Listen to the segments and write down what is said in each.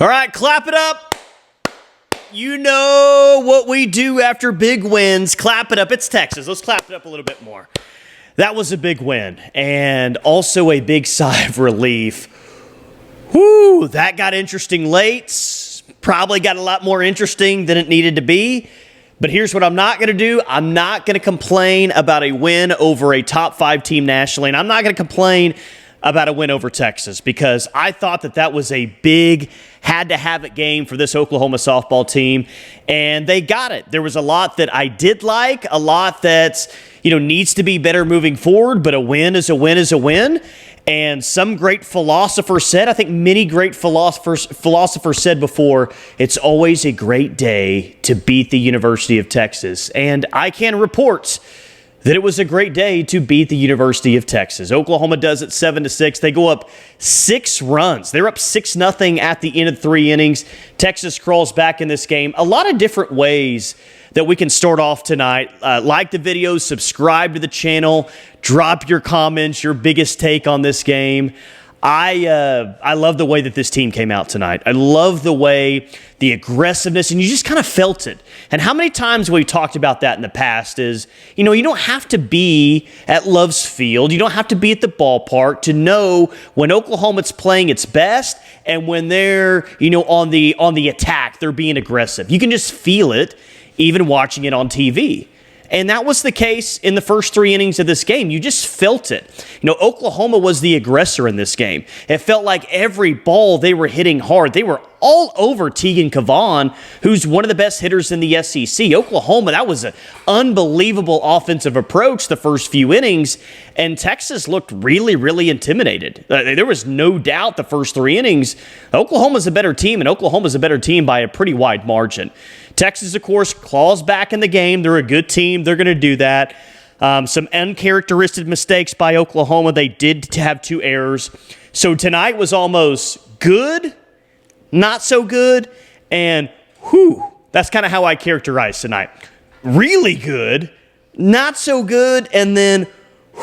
All right, clap it up. You know what we do after big wins. Clap it up. It's Texas. Let's clap it up a little bit more. That was a big win and also a big sigh of relief. Whew, that got interesting late. Probably got a lot more interesting than it needed to be. But here's what I'm not going to do. I'm not going to complain about a win over a top 5 team nationally, and I'm not going to complain about a win over Texas because I thought that was a big, had-to-have-it game for this Oklahoma softball team, and they got it. There was a lot that I did like, a lot that needs to be better moving forward, but a win is a win is a win. And some great philosophers said, I think many great philosophers said before, it's always a great day to beat the University of Texas. And I can report that it was a great day to beat the University of Texas. Oklahoma does it 7-6. They go up 6 runs. They're up 6-0 at the end of 3 innings. Texas crawls back in this game. A lot of different ways that we can start off tonight. Like the video, subscribe to the channel, drop your comments, your biggest take on this game. I love the way that this team came out tonight. I love the way, the aggressiveness, and you just kind of felt it. And how many times we've talked about that in the past is, you don't have to be at Love's Field. You don't have to be at the ballpark to know when Oklahoma's playing its best and when they're, on the attack, they're being aggressive. You can just feel it even watching it on TV. And that was the case in the first 3 innings of this game. You just felt it. Oklahoma was the aggressor in this game. It felt like every ball they were hitting hard. They were all over Tegan Cavan, who's one of the best hitters in the SEC. Oklahoma, that was an unbelievable offensive approach the first few innings, and Texas looked really, really intimidated. There was no doubt the first 3 innings, Oklahoma's a better team, and Oklahoma's a better team by a pretty wide margin. Texas, of course, claws back in the game. They're a good team. They're going to do that. Some uncharacteristic mistakes by Oklahoma. They did have 2 errors. So tonight was almost good, not so good, and whew, that's kind of how I characterize tonight. Really good, not so good, and then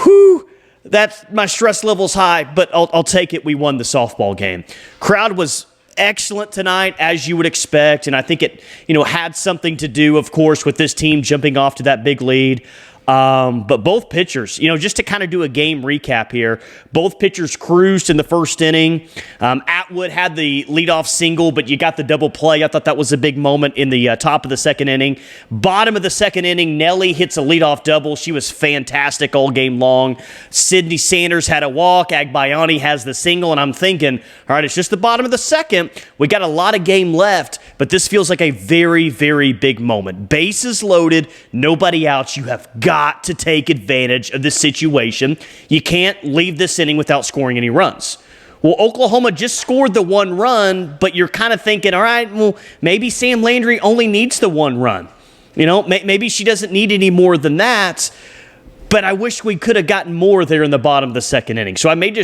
whew, that's my stress level's high, but I'll take it. We won the softball game. Crowd was excellent tonight, as you would expect, and I think it, had something to do, of course, with this team jumping off to that big lead. But both pitchers, just to kind of do a game recap here, both pitchers cruised in the first inning. Atwood had the leadoff single, but you got the double play. I thought that was a big moment in the top of the second inning. Bottom of the second inning, Nelly hits a leadoff double. She was fantastic all game long. Sydney Sanders had a walk. Agbayani has the single, and I'm thinking, all right, it's just the bottom of the second. We got a lot of game left, but this feels like a very, very big moment. Bases loaded, nobody out. You have got to take advantage of this situation. You can't leave this inning without scoring any runs. Well, Oklahoma just scored the 1 run, but you're kind of thinking, all right, well, maybe Sam Landry only needs the 1 run. Maybe she doesn't need any more than that. But I wish we could have gotten more there in the bottom of the second inning. So I made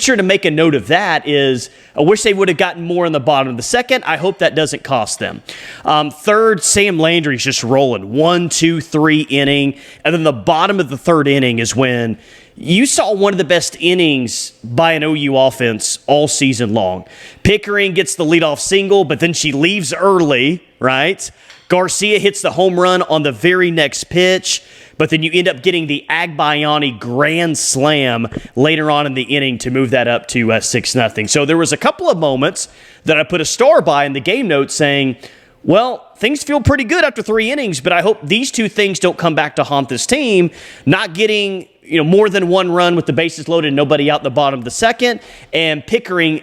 sure to make a note of that. I wish they would have gotten more in the bottom of the second. I hope that doesn't cost them. Third, Sam Landry's just rolling. 1, 2, 3 inning. And then the bottom of the third inning is when you saw one of the best innings by an OU offense all season long. Pickering gets the leadoff single, but then she leaves early, right? Garcia hits the home run on the very next pitch, but then you end up getting the Agbayani grand slam later on in the inning to move that up to 6-0. So there was a couple of moments that I put a star by in the game notes saying, well, things feel pretty good after 3 innings, but I hope these 2 things don't come back to haunt this team. Not getting more than 1 run with the bases loaded and nobody out in the bottom of the second, and Pickering,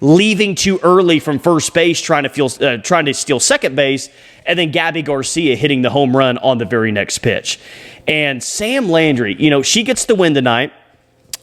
leaving too early from first base, trying to steal second base, and then Gabbie Garcia hitting the home run on the very next pitch. And Sam Landry, she gets the win tonight,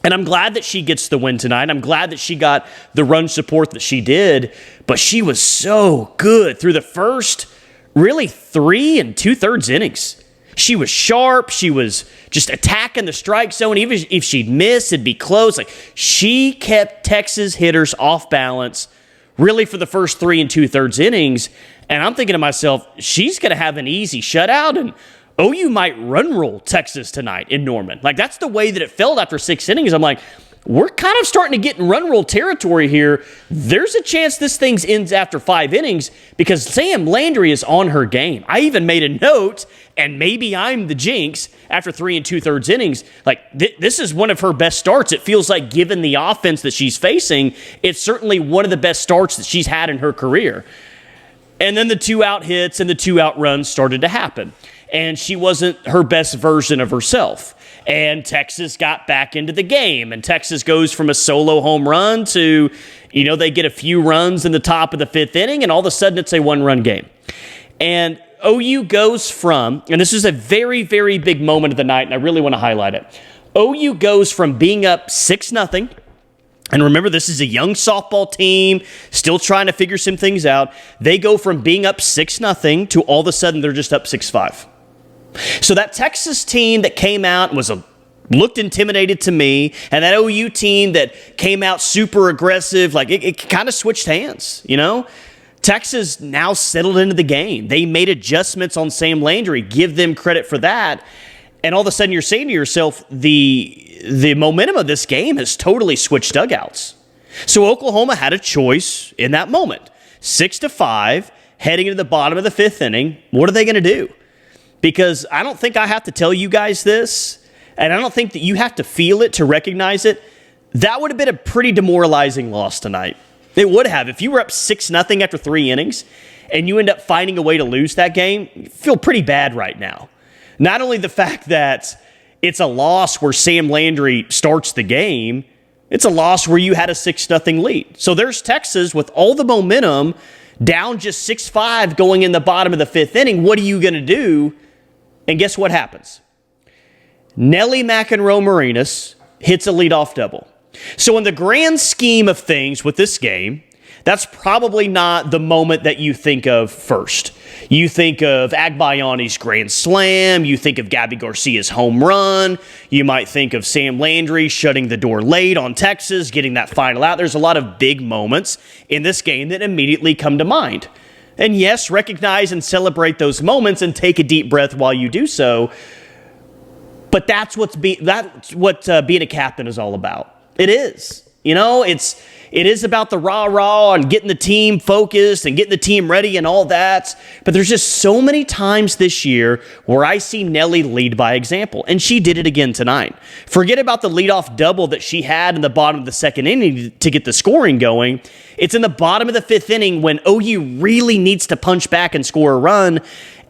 and I'm glad that she gets the win tonight. I'm glad that she got the run support that she did, but she was so good through the first, really 3 2/3 innings. She was sharp. She was just attacking the strike zone. Even if she'd miss, it'd be close. Like, she kept Texas hitters off balance really for the first 3 2/3 innings. And I'm thinking to myself, she's going to have an easy shutout, and OU might run roll Texas tonight in Norman. Like, that's the way that it felt after 6 innings. I'm like, we're kind of starting to get in run rule territory here. There's a chance this thing ends after 5 innings because Sam Landry is on her game. I even made a note, and maybe I'm the jinx, after 3 2/3 innings. Like, this is one of her best starts. It feels like, given the offense that she's facing, it's certainly one of the best starts that she's had in her career. And then the 2-out hits and the 2-out runs started to happen. And she wasn't her best version of herself. And Texas got back into the game. And Texas goes from a solo home run to, they get a few runs in the top of the 5th inning, and all of a sudden it's a 1-run game. And OU goes from, and this is a very, very big moment of the night, and I really want to highlight it. OU goes from being up 6-0, and remember, this is a young softball team, still trying to figure some things out. They go from being up 6-0 to all of a sudden they're just up 6-5. So that Texas team that came out and looked intimidated to me, and that OU team that came out super aggressive, like it kind of switched hands, Texas now settled into the game. They made adjustments on Sam Landry. Give them credit for that. And all of a sudden you're saying to yourself, the momentum of this game has totally switched dugouts. So Oklahoma had a choice in that moment. 6-5, heading into the bottom of the 5th inning. What are they going to do? Because I don't think I have to tell you guys this, and I don't think that you have to feel it to recognize it. That would have been a pretty demoralizing loss tonight. It would have. If you were up 6-0 after 3 innings and you end up finding a way to lose that game, you feel pretty bad right now. Not only the fact that it's a loss where Sam Landry starts the game, it's a loss where you had a 6-0 lead. So there's Texas with all the momentum, down just 6-5 going in the bottom of the 5th inning. What are you going to do? And guess what happens? Nellie McEnroe-Marinus hits a leadoff double. So in the grand scheme of things with this game, that's probably not the moment that you think of first. You think of Agbayani's grand slam. You think of Gabbie Garcia's home run. You might think of Sam Landry shutting the door late on Texas, getting that final out. There's a lot of big moments in this game that immediately come to mind. And yes, recognize and celebrate those moments and take a deep breath while you do so. But that's what being a captain is all about. It is. It is about the rah-rah and getting the team focused and getting the team ready and all that. But there's just so many times this year where I see Nelly lead by example. And she did it again tonight. Forget about the leadoff double that she had in the bottom of the 2nd inning to get the scoring going. It's in the bottom of the 5th inning when OU really needs to punch back and score a run.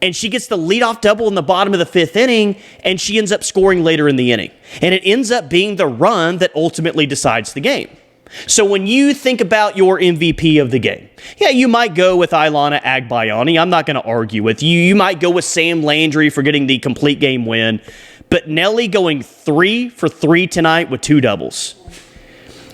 And she gets the leadoff double in the bottom of the 5th inning, and she ends up scoring later in the inning. And it ends up being the run that ultimately decides the game. So when you think about your MVP of the game, yeah, you might go with Ilana Agbayani. I'm not going to argue with you. You might go with Sam Landry for getting the complete game win. But Nelly going 3 for 3 tonight with 2 doubles.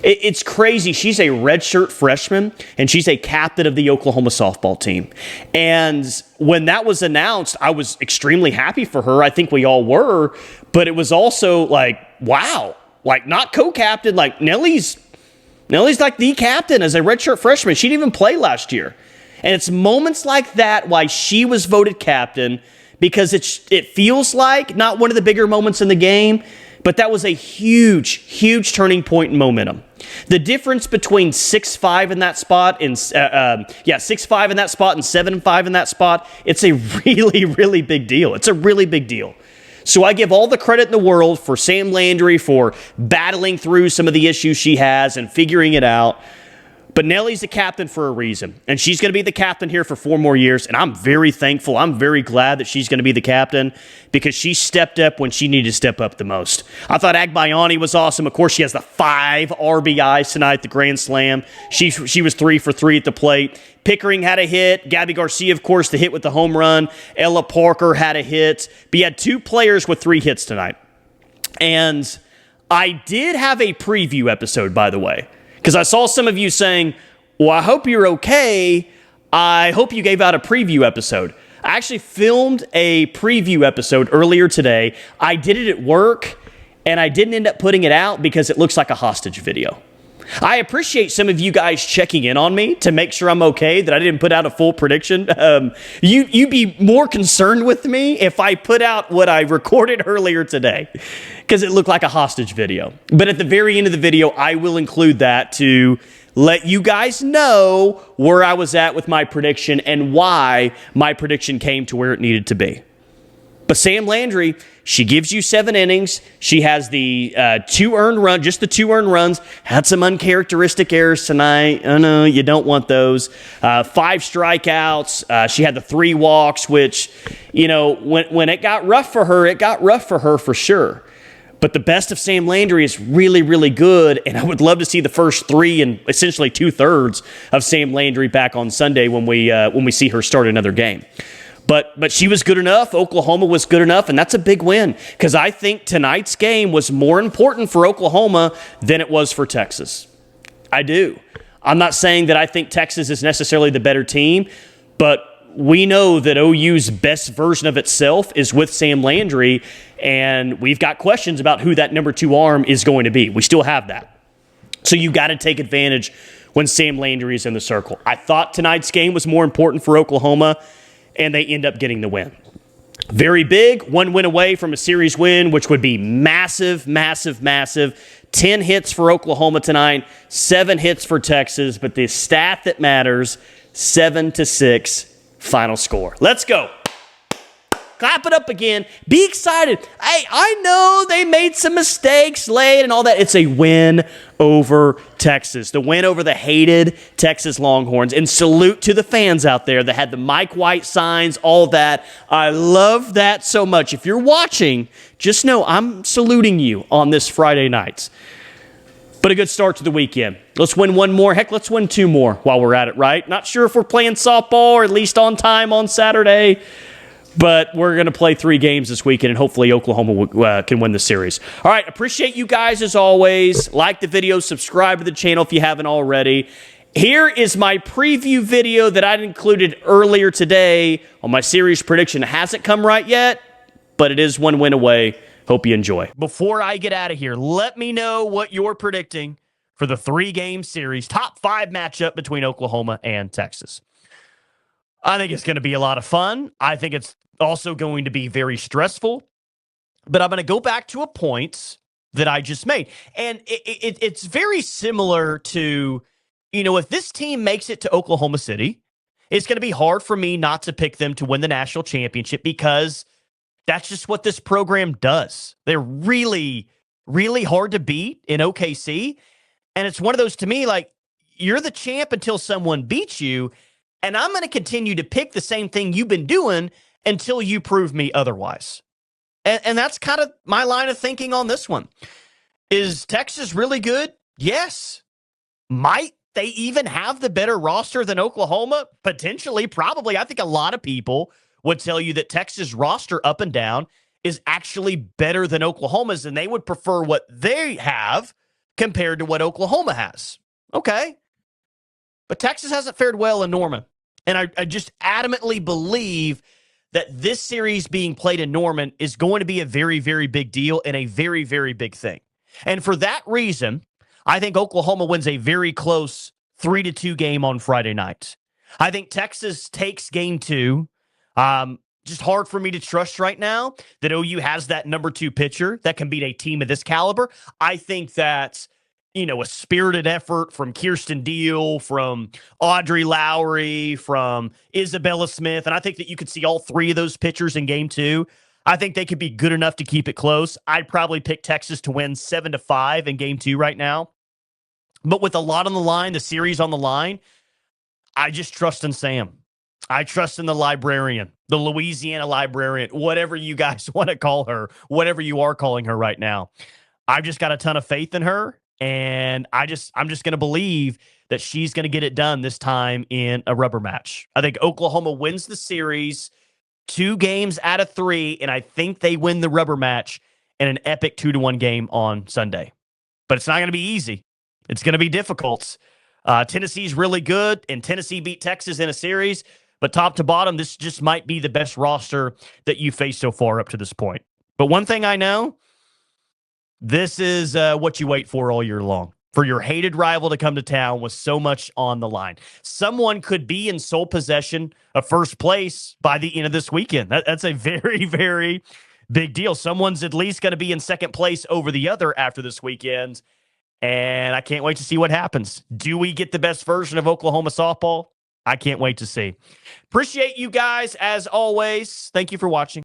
It's crazy. She's a redshirt freshman, and she's a captain of the Oklahoma softball team. And when that was announced, I was extremely happy for her. I think we all were. But it was also like, wow. Like, not co-captain. Like, Nelly's like the captain as a redshirt freshman. She didn't even play last year. And it's moments like that why she was voted captain, because it feels like not one of the bigger moments in the game, but that was a huge, huge turning point in momentum. The difference between 6-5 in that spot and 6-5 in that spot and 7-5 in that spot, it's a really, really big deal. It's a really big deal. So I give all the credit in the world for Sam Landry for battling through some of the issues she has and figuring it out. But Nelly's the captain for a reason, and she's going to be the captain here for 4 more years, and I'm very thankful. I'm very glad that she's going to be the captain because she stepped up when she needed to step up the most. I thought Agbayani was awesome. Of course, she has the 5 RBIs tonight, the grand slam. She was 3 for 3 at the plate. Pickering had a hit. Gabbie Garcia, of course, the hit with the home run. Ella Parker had a hit. But you had 2 players with 3 hits tonight. And I did have a preview episode, by the way, because I saw some of you saying, well, I hope you're okay. I hope you gave out a preview episode. I actually filmed a preview episode earlier today. I did it at work, and I didn't end up putting it out because it looks like a hostage video. I appreciate some of you guys checking in on me to make sure I'm okay, that I didn't put out a full prediction. You'd be more concerned with me if I put out what I recorded earlier today, because it looked like a hostage video. But at the very end of the video, I will include that to let you guys know where I was at with my prediction and why my prediction came to where it needed to be. But Sam Landry, she gives you 7 innings. She has the 2 earned runs, just the 2 earned runs. Had some uncharacteristic errors tonight. Oh, no, you don't want those. 5 strikeouts. She had the 3 walks, which, when it got rough for her, it got rough for her for sure. But the best of Sam Landry is really, really good, and I would love to see the first 3 and essentially 2/3 of Sam Landry back on Sunday when we see her start another game. But she was good enough. Oklahoma was good enough, and that's a big win because I think tonight's game was more important for Oklahoma than it was for Texas. I do. I'm not saying that I think Texas is necessarily the better team, but we know that OU's best version of itself is with Sam Landry, and we've got questions about who that number 2 arm is going to be. We still have that. So you got to take advantage when Sam Landry is in the circle. I thought tonight's game was more important for Oklahoma, and they end up getting the win. Very big, 1 win away from a series win, which would be massive, massive, massive. 10 hits for Oklahoma tonight, 7 hits for Texas, but the stat that matters, 7-6 final score. Let's go. Clap it up again. Be excited. Hey, I know they made some mistakes late and all that. It's a win over Texas. The win over the hated Texas Longhorns. And salute to the fans out there that had the Mike White signs, all that. I love that so much. If you're watching, just know I'm saluting you on this Friday night. But a good start to the weekend. Let's win 1 more. Heck, let's win 2 more while we're at it, right? Not sure if we're playing softball or at least on time on Saturday. But we're going to play 3 games this weekend, and hopefully Oklahoma can win the series. All right, appreciate you guys as always. Like the video, subscribe to the channel if you haven't already. Here is my preview video that I included earlier today on my series prediction. It hasn't come right yet, but it is 1 win away. Hope you enjoy. Before I get out of here, let me know what you're predicting for the 3-game series, top 5 matchup between Oklahoma and Texas. I think it's going to be a lot of fun. I think it's also going to be very stressful. But I'm going to go back to a point that I just made. And it's very similar to, if this team makes it to Oklahoma City, it's going to be hard for me not to pick them to win the national championship because that's just what this program does. They're really, really hard to beat in OKC. And it's one of those, to me, like, you're the champ until someone beats you. And I'm going to continue to pick the same thing you've been doing until you prove me otherwise. And that's kind of my line of thinking on this one. Is Texas really good? Yes. Might they even have the better roster than Oklahoma? Potentially, probably. I think a lot of people would tell you that Texas' roster up and down is actually better than Oklahoma's, and they would prefer what they have compared to what Oklahoma has. Okay. But Texas hasn't fared well in Norman. And I just adamantly believe that this series being played in Norman is going to be a very, very big deal and a very, very big thing. And for that reason, I think Oklahoma wins a very close 3-2 game on Friday night. I think Texas takes game 2. Just hard for me to trust right now that OU has that number 2 pitcher that can beat a team of this caliber. I think that a spirited effort from Kirsten Deal, from Audrey Lowry, from Isabella Smith. And I think that you could see all 3 of those pitchers in game 2. I think they could be good enough to keep it close. I'd probably pick Texas to win 7-5 in game 2 right now. But with a lot on the line, the series on the line, I just trust in Sam. I trust in the librarian, the Louisiana librarian, whatever you guys want to call her, whatever you are calling her right now. I've just got a ton of faith in her. And I'm just going to believe that she's going to get it done this time in a rubber match. I think Oklahoma wins the series 2 games out of 3, and I think they win the rubber match in an epic 2-1 game on Sunday. But it's not going to be easy. It's going to be difficult. Tennessee's really good, and Tennessee beat Texas in a series. But top to bottom, this just might be the best roster that you faced so far up to this point. But one thing I know, this is what you wait for all year long. for your hated rival to come to town with so much on the line. Someone could be in sole possession of first place by the end of this weekend. That's a very, very big deal. Someone's at least going to be in second place over the other after this weekend, and I can't wait to see what happens. Do we get the best version of Oklahoma softball? I can't wait to see. Appreciate you guys as always. Thank you for watching.